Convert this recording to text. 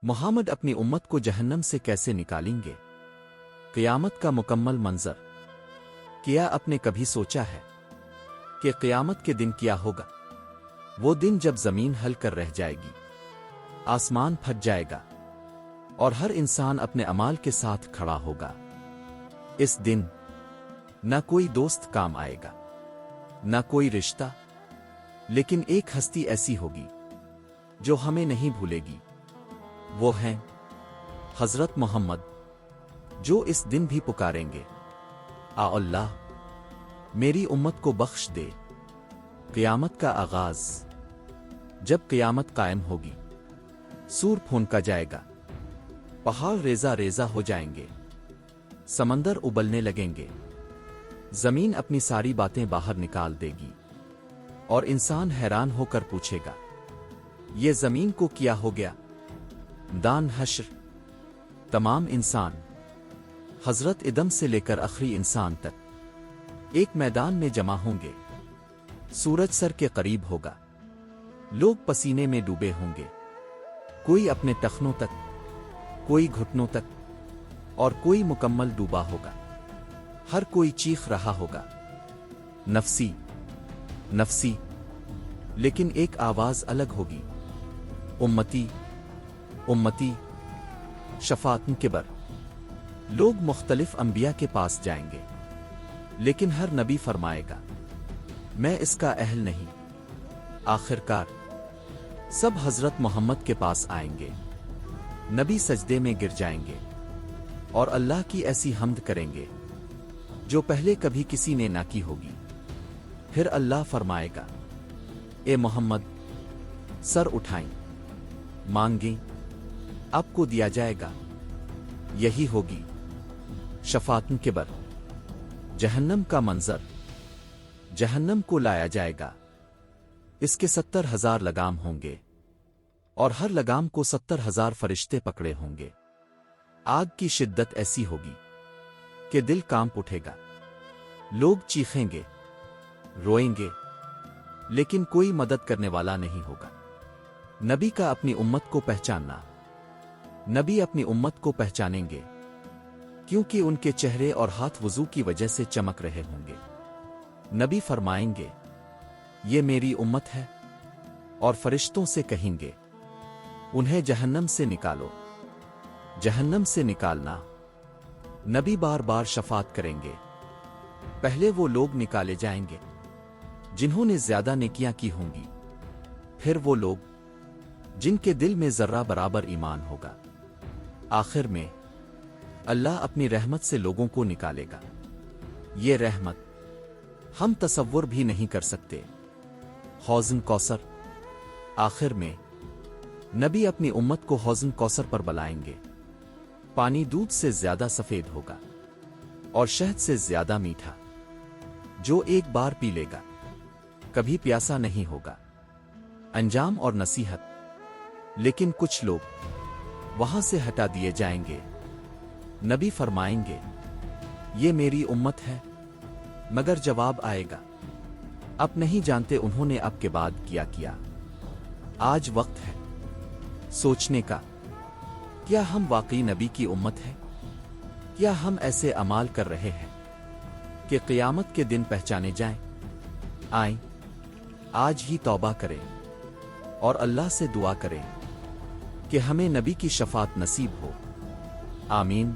محمد اپنی امت کو جہنم سے کیسے نکالیں گے؟ قیامت کا مکمل منظر کیا آپ نے کبھی سوچا ہے کہ قیامت کے دن کیا ہوگا؟ وہ دن جب زمین ہل کر رہ جائے گی، آسمان پھٹ جائے گا اور ہر انسان اپنے اعمال کے ساتھ کھڑا ہوگا۔ اس دن نہ کوئی دوست کام آئے گا، نہ کوئی رشتہ، لیکن ایک ہستی ایسی ہوگی جو ہمیں نہیں بھولے گی۔ وہ ہیں حضرت محمد، جو اس دن بھی پکاریں گے، آ اللہ میری امت کو بخش دے۔ قیامت کا آغاز جب قیامت قائم ہوگی، سور پھونکا جائے گا، پہاڑ ریزہ ریزہ ہو جائیں گے، سمندر ابلنے لگیں گے، زمین اپنی ساری باتیں باہر نکال دے گی اور انسان حیران ہو کر پوچھے گا، یہ زمین کو کیا ہو گیا؟ دان حشر تمام انسان، حضرت ادم سے لے کر آخری انسان تک ایک میدان میں جمع ہوں گے۔ سورج سر کے قریب ہوگا، لوگ پسینے میں ڈوبے ہوں گے، کوئی اپنے ٹخنوں تک، کوئی گھٹنوں تک اور کوئی مکمل ڈوبا ہوگا۔ ہر کوئی چیخ رہا ہوگا، نفسی نفسی، لیکن ایک آواز الگ ہوگی، امتی امتی، شفاعت کبر۔ لوگ مختلف انبیاء کے پاس جائیں گے، لیکن ہر نبی فرمائے گا، میں اس کا اہل نہیں۔ آخر کار سب حضرت محمد کے پاس آئیں گے، نبی سجدے میں گر جائیں گے اور اللہ کی ایسی حمد کریں گے جو پہلے کبھی کسی نے نہ کی ہوگی۔ پھر اللہ فرمائے گا، اے محمد سر اٹھائیں، مانگیں، آپ کو دیا جائے گا۔ یہی ہوگی شفاعت کبر۔ جہنم کا منظر، جہنم کو لایا جائے گا، اس کے 70,000 لگام ہوں گے اور ہر لگام کو 70,000 فرشتے پکڑے ہوں گے۔ آگ کی شدت ایسی ہوگی کہ دل کانپ اٹھے گا، لوگ چیخیں گے، روئیں گے، لیکن کوئی مدد کرنے والا نہیں ہوگا۔ نبی کا اپنی امت کو پہچاننا، نبی اپنی امت کو پہچانیں گے کیونکہ ان کے چہرے اور ہاتھ وضو کی وجہ سے چمک رہے ہوں گے۔ نبی فرمائیں گے، یہ میری امت ہے، اور فرشتوں سے کہیں گے، انہیں جہنم سے نکالو۔ جہنم سے نکالنا، نبی بار بار شفاعت کریں گے۔ پہلے وہ لوگ نکالے جائیں گے جنہوں نے زیادہ نیکیاں کی ہوں گی، پھر وہ لوگ جن کے دل میں ذرہ برابر ایمان ہوگا۔ آخر میں اللہ اپنی رحمت سے لوگوں کو نکالے گا۔ یہ رحمت ہم تصور بھی نہیں کر سکتے۔ حوض کوثر، آخر میں نبی اپنی امت کو حوض کوثر پر بلائیں گے۔ پانی دودھ سے زیادہ سفید ہوگا اور شہد سے زیادہ میٹھا۔ جو ایک بار پی لے گا کبھی پیاسا نہیں ہوگا۔ انجام اور نصیحت، لیکن کچھ لوگ وہاں سے ہٹا دیے جائیں گے۔ نبی فرمائیں گے، یہ میری امت ہے، مگر جواب آئے گا، اب نہیں جانتے انہوں نے اب کے بعد کیا کیا۔ آج وقت ہے سوچنے کا، کیا ہم واقعی نبی کی امت ہیں؟ کیا ہم ایسے اعمال کر رہے ہیں کہ قیامت کے دن پہچانے جائیں؟ آئیں آج ہی توبہ کریں اور اللہ سے دعا کریں کہ ہمیں نبی کی شفاعت نصیب ہو۔ آمین۔